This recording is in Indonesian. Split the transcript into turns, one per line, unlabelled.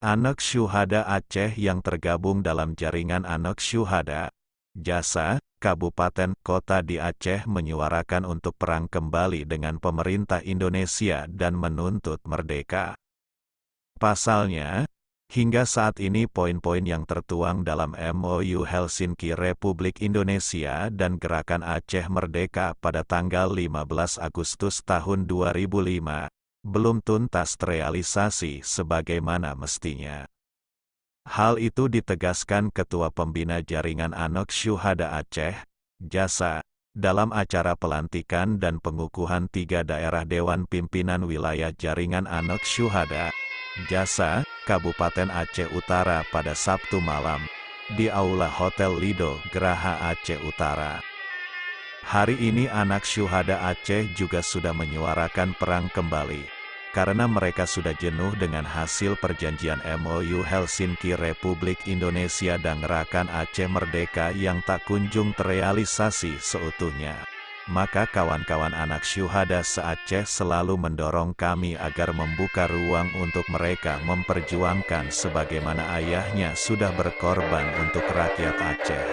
Anak Syuhada Aceh yang tergabung dalam jaringan Anak Syuhada, Jasa, kabupaten kota di Aceh menyuarakan untuk perang kembali dengan pemerintah Indonesia dan menuntut merdeka. Pasalnya, hingga saat ini poin-poin yang tertuang dalam MOU Helsinki Republik Indonesia dan Gerakan Aceh Merdeka pada tanggal 15 Agustus tahun 2005, belum tuntas terrealisasi sebagaimana mestinya. Hal itu ditegaskan Ketua Pembina Jaringan Anak Syuhada Aceh, Jasa, dalam acara pelantikan dan pengukuhan 3 daerah Dewan Pimpinan Wilayah Jaringan Anak Syuhada, Jasa, Kabupaten Aceh Utara pada Sabtu malam, di Aula Hotel Lido, Geraha Aceh Utara. Hari ini Anak Syuhada Aceh juga sudah menyuarakan perang kembali, karena mereka sudah jenuh dengan hasil perjanjian MOU Helsinki Republik Indonesia dan Gerakan Aceh Merdeka yang tak kunjung terrealisasi seutuhnya. Maka kawan-kawan Anak Syuhada se-Aceh selalu mendorong kami agar membuka ruang untuk mereka memperjuangkan sebagaimana ayahnya sudah berkorban untuk rakyat Aceh.